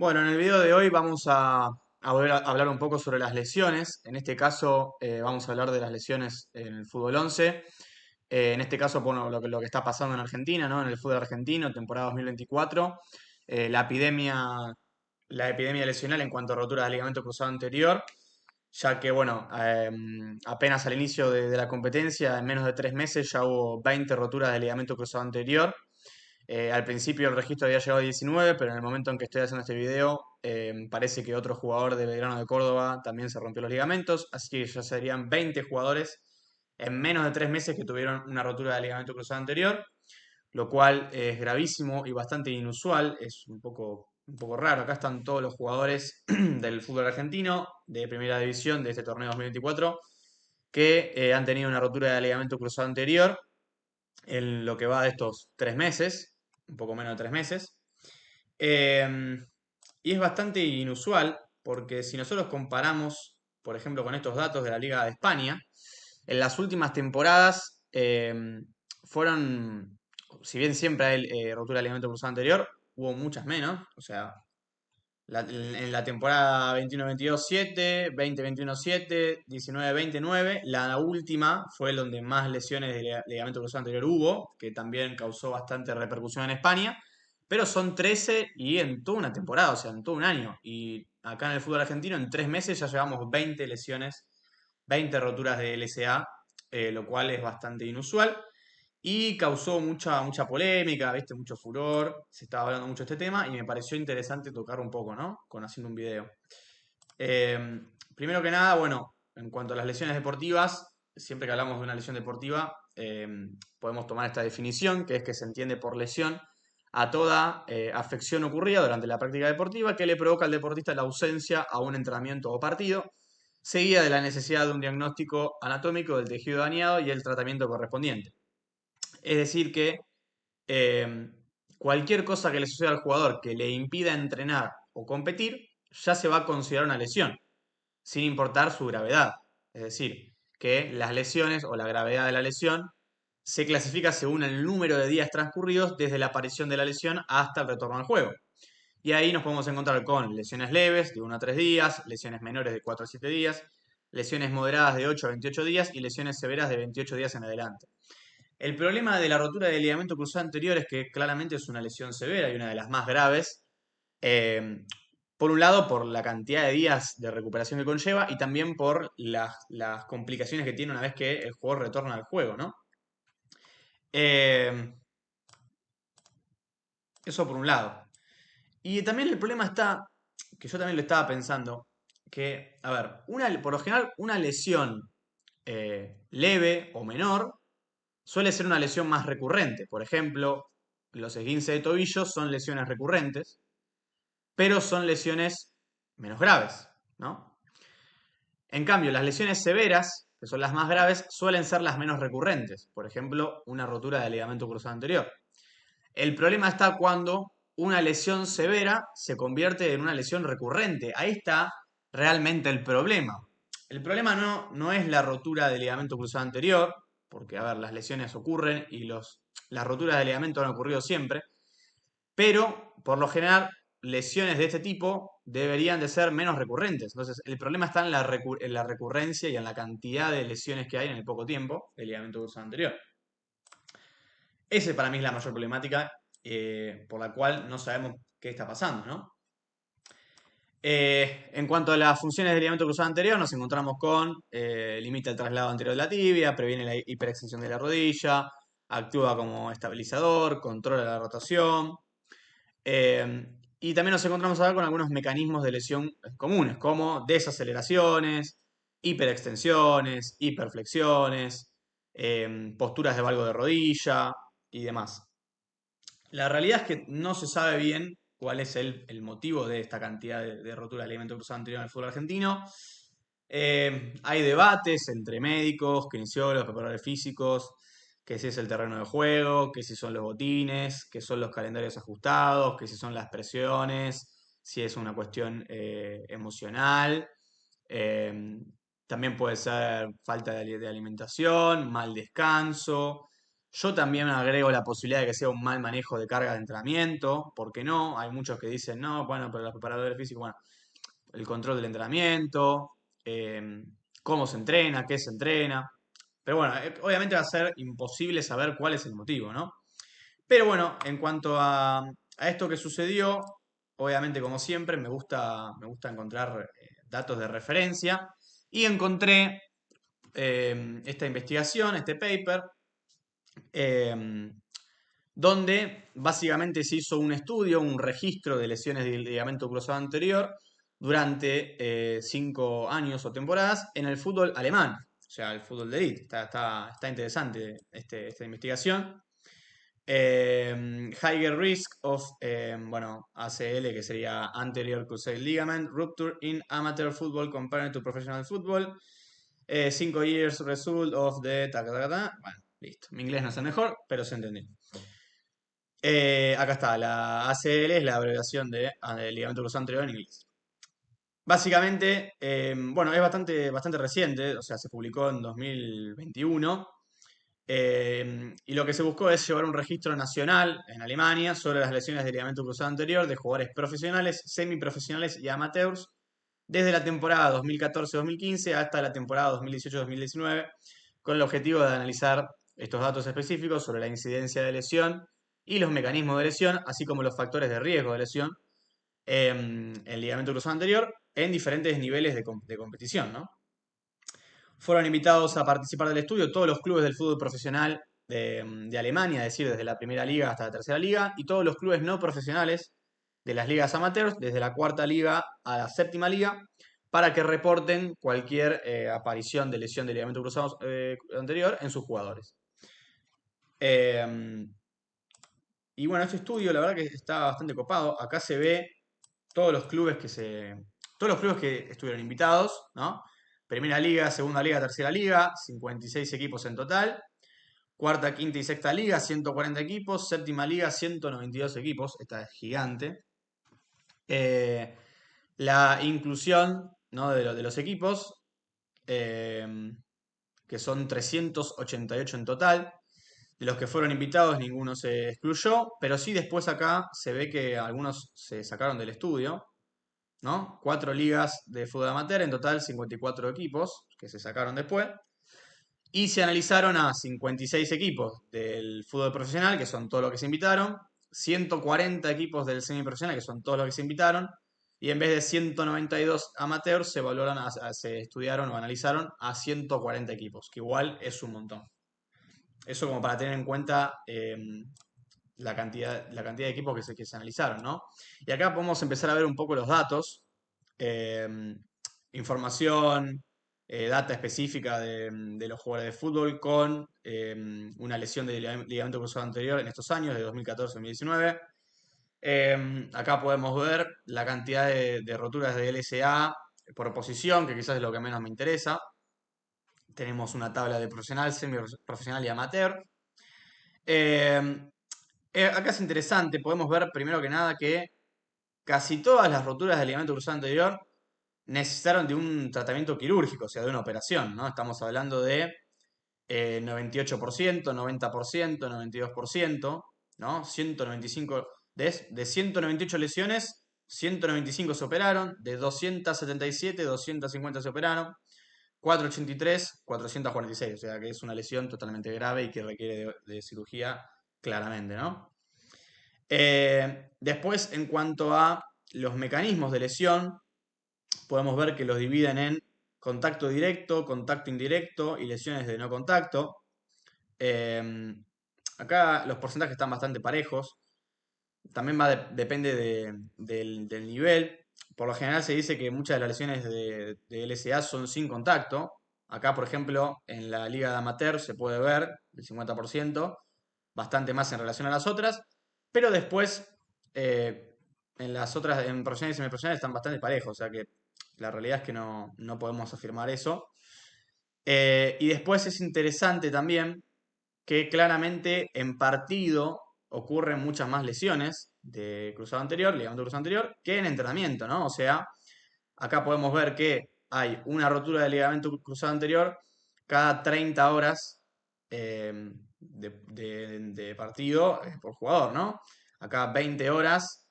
Bueno, en el video de hoy vamos a volver a hablar un poco sobre las lesiones. En este caso, vamos a hablar de las lesiones en el fútbol 11. En este caso, bueno, lo que está pasando en Argentina, ¿no? En el fútbol argentino, temporada 2024. La epidemia lesional en cuanto a rotura de ligamento cruzado anterior, ya que, bueno, apenas al inicio de la competencia, en menos de 3 meses, ya hubo 20 roturas de ligamento cruzado anterior. Al principio el registro había llegado a 19, pero en el momento en que estoy haciendo este video, parece que otro jugador de Belgrano de Córdoba también se rompió los ligamentos, así que ya serían 20 jugadores en menos de 3 meses que tuvieron una rotura de ligamento cruzado anterior, lo cual es gravísimo y bastante inusual, es un poco raro. Acá están todos los jugadores del fútbol argentino, de primera división de este torneo 2024, que han tenido una rotura de ligamento cruzado anterior en lo que va de estos 3 meses, un poco menos de 3 meses. Eh, y es bastante inusual porque si nosotros comparamos, por ejemplo, con estos datos de la Liga de España, en las últimas temporadas fueron, si bien siempre hay rotura de ligamento cruzado anterior, hubo muchas menos. O sea, en la temporada 21-22 7, 20-21 7, 19-20 9, la última fue donde más lesiones de ligamento cruzado anterior hubo, que también causó bastante repercusión en España, pero son 13 y en toda una temporada, o sea, en todo un año. Y acá en el fútbol argentino en 3 meses ya llevamos 20 lesiones, 20 roturas de LSA, lo cual es bastante inusual. Y causó mucha polémica, ¿viste? Mucho furor, se estaba hablando mucho de este tema y me pareció interesante tocar un poco, ¿no? Con haciendo un video. Eh, Primero que nada, bueno, en cuanto a las lesiones deportivas, siempre que hablamos de una lesión deportiva, podemos tomar esta definición, que es que se entiende por lesión a toda afección ocurrida durante la práctica deportiva que le provoca al deportista la ausencia a un entrenamiento o partido, seguida de la necesidad de un diagnóstico anatómico del tejido dañado y el tratamiento correspondiente. Es decir, que eh, cualquier cosa que le suceda al jugador que le impida entrenar o competir, ya se va a considerar una lesión, sin importar su gravedad. Es decir, que las lesiones o la gravedad de la lesión se clasifica según el número de días transcurridos desde la aparición de la lesión hasta el retorno al juego. Y ahí nos podemos encontrar con lesiones leves de 1 a 3 días, lesiones menores de 4 a 7 días, lesiones moderadas de 8 a 28 días y lesiones severas de 28 días en adelante. El problema de la rotura del ligamento cruzado anterior es que claramente es una lesión severa y una de las más graves. eh, por un lado, por la cantidad de días de recuperación que conlleva y también por las complicaciones que tiene una vez que el jugador retorna al juego, ¿no? Eh, Eso por un lado. Y también el problema está, que yo también lo estaba pensando, que, a ver, por lo general, una lesión leve o menor suele ser una lesión más recurrente. Por ejemplo, los esguinces de tobillo son lesiones recurrentes, pero son lesiones menos graves, ¿no? En cambio, las lesiones severas, que son las más graves, suelen ser las menos recurrentes. Por ejemplo, una rotura del ligamento cruzado anterior. El problema está cuando una lesión severa se convierte en una lesión recurrente. Ahí está realmente el problema. El problema no es la rotura del ligamento cruzado anterior, porque, a ver, las lesiones ocurren y las roturas de ligamento han ocurrido siempre, pero por lo general lesiones de este tipo deberían de ser menos recurrentes. Entonces, el problema está en la recurrencia y en la cantidad de lesiones que hay en el poco tiempo del ligamento cruzado anterior. Ese para mí es la mayor problemática, por la cual no sabemos qué está pasando, ¿no? En cuanto a las funciones del ligamento cruzado anterior, nos encontramos con limita el traslado anterior de la tibia, previene la hiperextensión de la rodilla, actúa como estabilizador, controla la rotación. Y también nos encontramos ahora con algunos mecanismos de lesión comunes, como desaceleraciones, hiperextensiones, hiperflexiones, posturas de valgo de rodilla y demás. La realidad es que no se sabe bien cuál es el motivo de esta cantidad de rotura del ligamento cruzado anterior en el fútbol argentino. Hay debates entre médicos, kinesiólogos, preparadores físicos, que si es el terreno de juego, que si son los botines, que son los calendarios ajustados, que si son las presiones, si es una cuestión emocional. Eh, También puede ser falta de alimentación, mal descanso. Yo también agrego la posibilidad de que sea un mal manejo de carga de entrenamiento, ¿por qué no? Hay muchos que dicen, no, bueno, pero los preparadores físicos, bueno, el control del entrenamiento, eh, cómo se entrena, qué se entrena. Pero bueno, obviamente va a ser imposible saber cuál es el motivo, ¿no? Pero bueno, en cuanto a esto que sucedió, obviamente como siempre me gusta encontrar datos de referencia y encontré esta investigación, este paper, eh, donde básicamente se hizo un estudio, un registro de lesiones del ligamento cruzado anterior durante 5 años o temporadas en el fútbol alemán, o sea, el fútbol de élite. Está interesante esta investigación. Higher risk of, bueno, ACL, que sería Anterior Cruciate Ligament Rupture in Amateur Football compared to Professional Football. 5 years result of the... Bueno, listo. Mi inglés no es el mejor, pero se entendió. Acá está, la ACL es la abreviación de ligamento cruzado anterior en inglés. Básicamente, bueno, es bastante reciente, o sea, se publicó en 2021. Y lo que se buscó es llevar un registro nacional en Alemania sobre las lesiones de ligamento cruzado anterior de jugadores profesionales, semiprofesionales y amateurs desde la temporada 2014-2015 hasta la temporada 2018-2019, con el objetivo de analizar estos datos específicos sobre la incidencia de lesión y los mecanismos de lesión, así como los factores de riesgo de lesión en el ligamento cruzado anterior en diferentes niveles de competición, ¿no? Fueron invitados a participar del estudio todos los clubes del fútbol profesional de Alemania, es decir, desde la primera liga hasta la tercera liga, y todos los clubes no profesionales de las ligas amateurs, desde la cuarta liga a la séptima liga, para que reporten cualquier aparición de lesión de ligamento cruzado anterior en sus jugadores. Eh, y bueno, este estudio la verdad que está bastante copado. Acá se ve todos los clubes todos los clubes que estuvieron invitados, ¿no? Primera liga, segunda liga, tercera liga, 56 equipos en total. Cuarta, quinta y sexta liga, 140 equipos. Séptima liga, 192 equipos. Esta es gigante. Eh, la inclusión, ¿no? de los equipos, eh, que son 388 en total. De los que fueron invitados, ninguno se excluyó, pero sí después acá se ve que algunos se sacaron del estudio, ¿no? 4 ligas de fútbol amateur, en total 54 equipos que se sacaron después. Y se analizaron a 56 equipos del fútbol profesional, que son todos los que se invitaron, 140 equipos del semiprofesional, que son todos los que se invitaron, y en vez de 192 amateurs, se estudiaron o analizaron a 140 equipos, que igual es un montón. Eso como para tener en cuenta la cantidad de equipos que se analizaron, ¿no? Y acá podemos empezar a ver un poco los datos, eh, información, data específica de los jugadores de fútbol con una lesión de ligamento cruzado anterior en estos años, de 2014-2019. Acá podemos ver la cantidad de roturas de LSA por posición, que quizás es lo que menos me interesa. Tenemos una tabla de profesional, semiprofesional y amateur. Eh, Acá es interesante, podemos ver primero que nada que casi todas las roturas del ligamento cruzado anterior necesitaron de un tratamiento quirúrgico, o sea, de una operación, ¿no? Estamos hablando de 98%, 90%, 92%, ¿no? 195, de 198 lesiones, 195 se operaron, de 277, 250 se operaron, 483, 446, o sea que es una lesión totalmente grave y que requiere de cirugía claramente, ¿no? Después, en cuanto a los mecanismos de lesión, podemos ver que los dividen en contacto directo, contacto indirecto y lesiones de no contacto. Eh, Acá los porcentajes están bastante parejos. También depende del nivel. Por lo general se dice que muchas de las lesiones de LSA son sin contacto. Acá, por ejemplo, en la liga de amateur se puede ver el 50%, bastante más en relación a las otras. Pero después, en las otras, en profesionales y semiprofesionales están bastante parejos. O sea que la realidad es que no podemos afirmar eso. Y después es interesante también que claramente en partido ocurren muchas más lesiones de cruzado anterior, ligamento cruzado anterior, que en entrenamiento, ¿no? O sea, acá podemos ver que hay una rotura del ligamento cruzado anterior cada 30 horas de partido por jugador, ¿no? Acá 20 horas,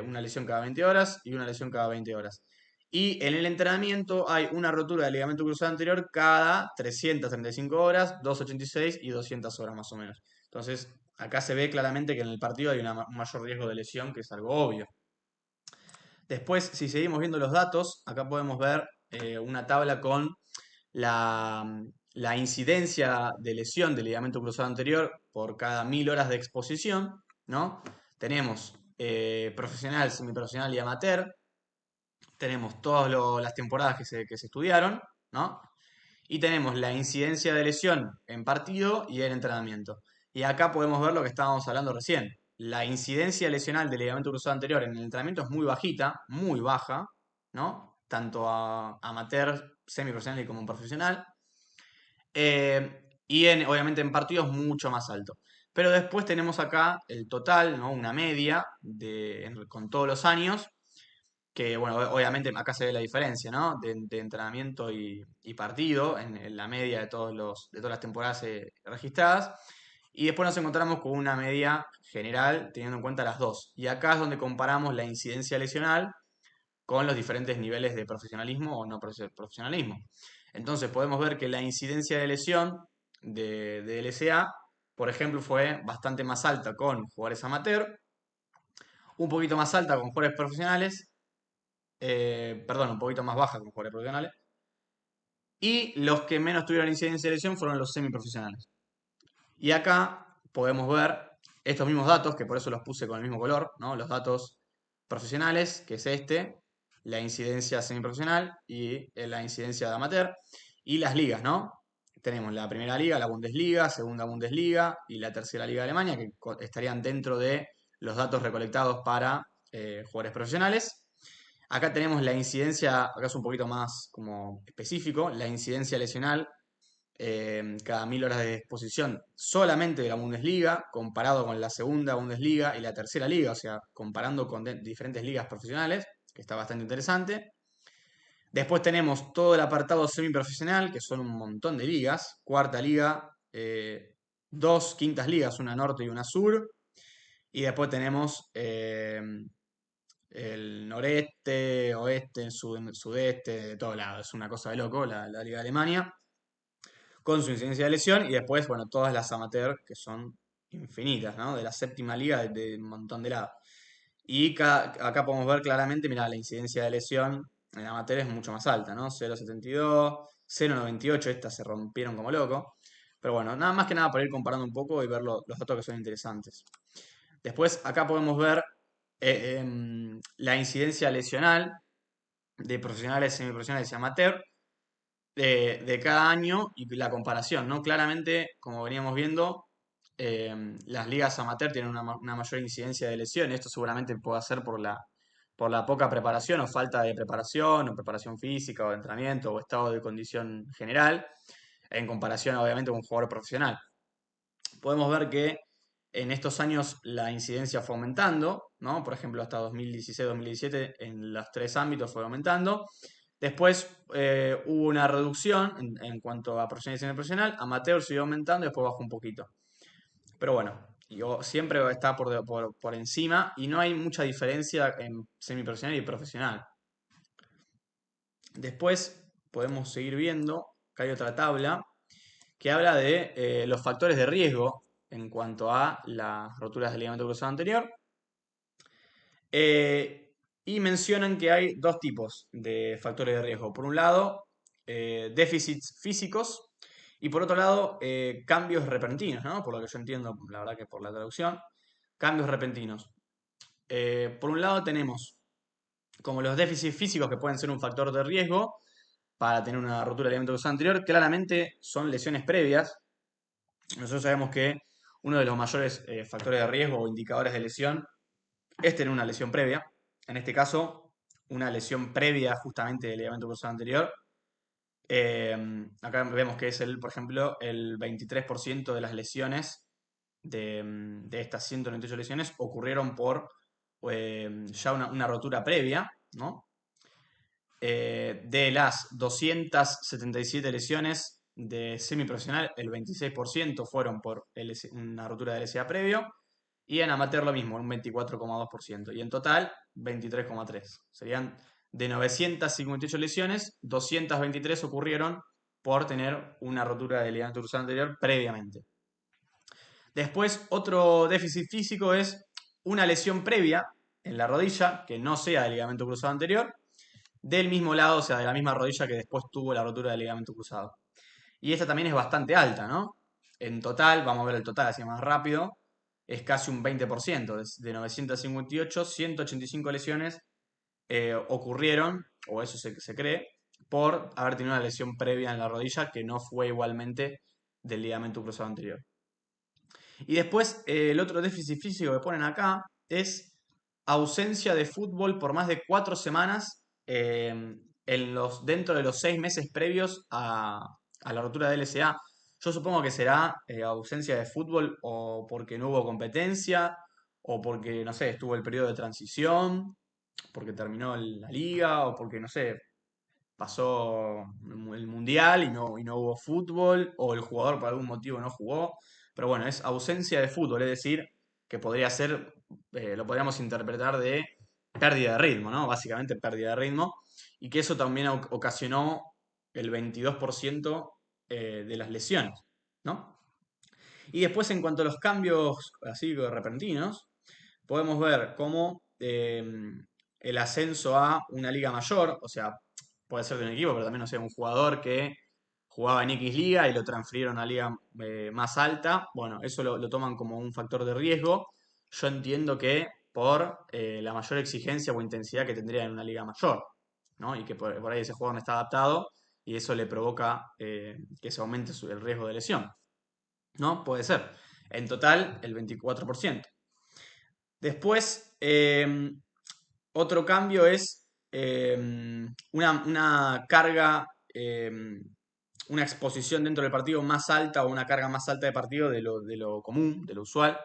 una lesión cada 20 horas y una lesión cada 20 horas. Y en el entrenamiento hay una rotura del ligamento cruzado anterior cada 335 horas, 286 y 200 horas más o menos. Entonces, acá se ve claramente que en el partido hay un mayor riesgo de lesión, que es algo obvio. Después, si seguimos viendo los datos, acá podemos ver una tabla con la incidencia de lesión del ligamento cruzado anterior por cada 1000 horas de exposición, ¿no? Tenemos profesional, semiprofesional y amateur. Tenemos todas las temporadas que se estudiaron, ¿no? Y tenemos la incidencia de lesión en partido y en entrenamiento. Y acá podemos ver lo que estábamos hablando recién. La incidencia lesional del ligamento cruzado anterior en el entrenamiento es muy bajita, muy baja, ¿no? Tanto a amateur, semiprofesional y como en profesional. Y obviamente en partidos mucho más alto. Pero después tenemos acá el total, ¿no? Una media con todos los años que bueno, obviamente acá se ve la diferencia, ¿no? De entrenamiento y partido en la media de todas las temporadas registradas. Y después nos encontramos con una media general teniendo en cuenta las dos. Y acá es donde comparamos la incidencia lesional con los diferentes niveles de profesionalismo o no profesionalismo. Entonces podemos ver que la incidencia de lesión de LSA, por ejemplo, fue bastante más alta con jugadores amateur, un poquito más alta con jugadores profesionales, perdón, un poquito más baja con jugadores profesionales. Y los que menos tuvieron incidencia de lesión fueron los semiprofesionales. Y acá podemos ver estos mismos datos, que por eso los puse con el mismo color, ¿no? Los datos profesionales, que es la incidencia semiprofesional y la incidencia de amateur, y las ligas, ¿no? Tenemos la primera liga, la Bundesliga, segunda Bundesliga y la tercera liga de Alemania, que estarían dentro de los datos recolectados para jugadores profesionales. Acá tenemos la incidencia, acá es un poquito más como específico, la incidencia lesional cada 1000 horas de exposición solamente de la Bundesliga, comparado con la segunda Bundesliga y la tercera liga, o sea, comparando con diferentes ligas profesionales, que está bastante interesante. Después tenemos todo el apartado semiprofesional, que son un montón de ligas, cuarta liga, dos quintas ligas, una norte y una sur, y después tenemos el noreste, oeste, sudeste, de todos lados. Es una cosa de loco la Liga de Alemania, con su incidencia de lesión, y después, bueno, todas las amateur, que son infinitas, ¿no? De la séptima liga de un montón de lados. Y acá podemos ver claramente, mira, la incidencia de lesión en amateur es mucho más alta, ¿no? 0,72, 0,98, estas se rompieron como loco. Pero bueno, nada más que nada para ir comparando un poco y ver los datos que son interesantes. Después, acá podemos ver la incidencia lesional de profesionales, semiprofesionales y amateur de cada año y la comparación, ¿no? Claramente, como veníamos viendo, las ligas amateur tienen una mayor incidencia de lesiones. Esto seguramente puede ser por la poca preparación o falta de preparación, o preparación física o de entrenamiento o estado de condición general, en comparación obviamente con un jugador profesional. Podemos ver que en estos años la incidencia fue aumentando, ¿no? Por ejemplo, hasta 2016-2017 en los tres ámbitos fue aumentando. Después hubo una reducción en cuanto a profesional y semiprofesional, amateur siguió aumentando y después bajó un poquito. Pero bueno, siempre está por encima y no hay mucha diferencia en semiprofesional y profesional. Después podemos seguir viendo que hay otra tabla que habla de los factores de riesgo en cuanto a las roturas del ligamento cruzado anterior. Y mencionan que hay dos tipos de factores de riesgo. Por un lado, déficits físicos y por otro lado, cambios repentinos, ¿no? Por lo que yo entiendo, la verdad que por la traducción, cambios repentinos. Por un lado tenemos como los déficits físicos que pueden ser un factor de riesgo para tener una rotura del ligamento cruzado anterior, claramente son lesiones previas. Nosotros sabemos que uno de los mayores factores de riesgo o indicadores de lesión es tener una lesión previa. En este caso, una lesión previa justamente del ligamento cruzado anterior. Acá vemos que es, por ejemplo, el 23% de las lesiones de estas 198 lesiones ocurrieron por ya una rotura previa, ¿no? De las 277 lesiones de semiprofesional, el 26% fueron por una rotura de LCA previo. Y en amateur lo mismo, un 24,2%. Y en total, 23,3%. Serían de 958 lesiones, 223 ocurrieron por tener una rotura de ligamento cruzado anterior previamente. Después, otro déficit físico es una lesión previa en la rodilla, que no sea de ligamento cruzado anterior, del mismo lado, o sea, de la misma rodilla que después tuvo la rotura del ligamento cruzado. Y esta también es bastante alta, ¿no? En total, vamos a ver el total así más rápido, es casi un 20%, de 958, 185 lesiones ocurrieron, o eso se cree, por haber tenido una lesión previa en la rodilla que no fue igualmente del ligamento cruzado anterior. Y después, el otro déficit físico que ponen acá es ausencia de fútbol por más de 4 semanas dentro de los 6 meses previos a la rotura del LCA. Yo supongo que será ausencia de fútbol o porque no hubo competencia o porque, no sé, estuvo el periodo de transición, porque terminó la liga o porque, no sé, pasó el mundial y no hubo fútbol o el jugador por algún motivo no jugó. Pero bueno, es ausencia de fútbol, es decir, que podría ser, lo podríamos interpretar de pérdida de ritmo, ¿no? Básicamente pérdida de ritmo. Y que eso también ocasionó el 22% de las lesiones, ¿no? Y después en cuanto a los cambios así repentinos, podemos ver cómo el ascenso a una liga mayor, o sea, puede ser de un equipo, pero también, no sé, un jugador que jugaba en X liga y lo transfirieron a liga más alta, bueno, eso lo toman como un factor de riesgo. Yo entiendo que por la mayor exigencia o intensidad que tendría en una liga mayor, ¿no? Y que por ahí ese jugador no está adaptado y eso le provoca que se aumente el riesgo de lesión, ¿no? Puede ser. En total, el 24%. Después, otro cambio es una carga, una exposición dentro del partido más alta o una carga más alta de partido de lo común, de lo usual.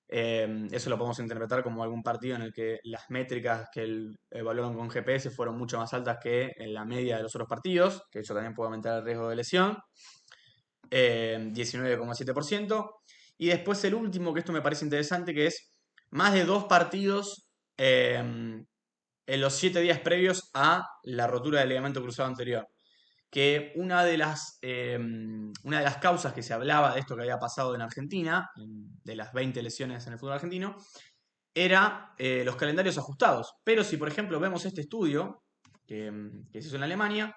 Eso lo podemos interpretar como algún partido en el que las métricas que evaluaron con GPS fueron mucho más altas que en la media de los otros partidos, que eso también puede aumentar el riesgo de lesión. 19,7%. Y después el último, que esto me parece interesante, que es más de 2 partidos en los 7 días previos a la rotura del ligamento cruzado anterior. Que una de las causas que se hablaba de esto que había pasado en Argentina, de las 20 lesiones en el fútbol argentino, era los calendarios ajustados. Pero si, por ejemplo, vemos este estudio que se hizo en Alemania,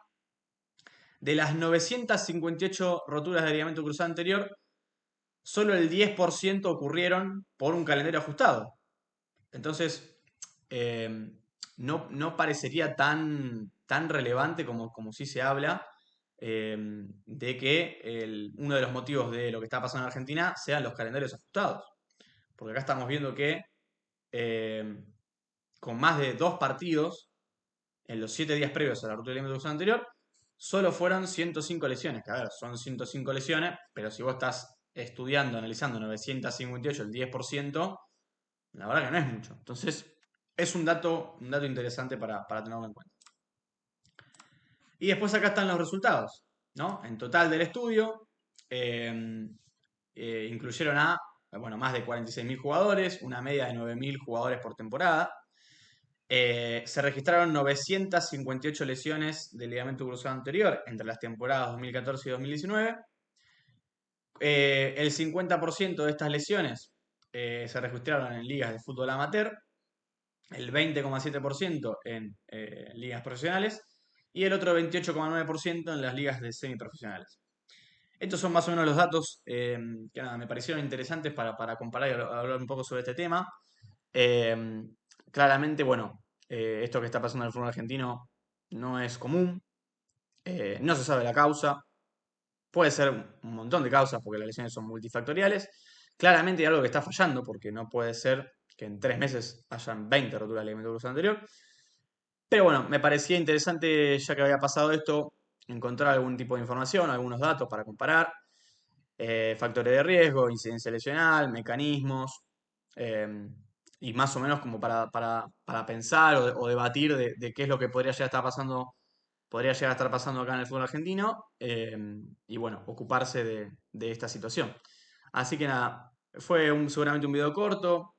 de las 958 roturas de ligamento cruzado anterior, solo el 10% ocurrieron por un calendario ajustado. Entonces, eh, no parecería tan relevante como sí se habla de que uno de los motivos de lo que está pasando en Argentina sean los calendarios ajustados. Porque acá estamos viendo que eh, con más de 2 partidos en los 7 días previos a la ruta del ligamento cruzado anterior, solo fueron 105 lesiones. Que a ver, son 105 lesiones, pero si vos estás estudiando, analizando 958, el 10%, la verdad que no es mucho. Entonces, es un dato interesante para tenerlo en cuenta. Y después acá están los resultados, ¿no? En total del estudio, incluyeron más de 46.000 jugadores, una media de 9.000 jugadores por temporada. Se registraron 958 lesiones del ligamento cruzado anterior entre las temporadas 2014 y 2019. El 50% de estas lesiones se registraron en ligas de fútbol amateur, el 20,7% en ligas profesionales y el otro 28,9% en las ligas de semiprofesionales. Estos son más o menos los datos que me parecieron interesantes para comparar y hablar un poco sobre este tema. Claramente, bueno, esto que está pasando en el fútbol argentino no es común, no se sabe la causa, puede ser un montón de causas porque las lesiones son multifactoriales. Claramente hay algo que está fallando porque no puede ser que en 3 meses hayan 20 roturas del ligamento cruzado anterior. Pero bueno, me parecía interesante, ya que había pasado esto, encontrar algún tipo de información, algunos datos para comparar, factores de riesgo, incidencia lesional, mecanismos, eh, y más o menos como para pensar o debatir de qué es lo que podría ya estar pasando podría llegar a estar pasando acá en el fútbol argentino y bueno, ocuparse de esta situación. Así que nada, fue seguramente un video corto,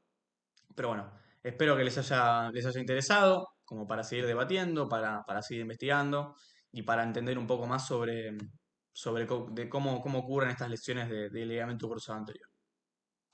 pero bueno, espero que les haya interesado, como para seguir debatiendo, para seguir investigando y para entender un poco más sobre cómo ocurren estas lesiones de ligamento cruzado anterior.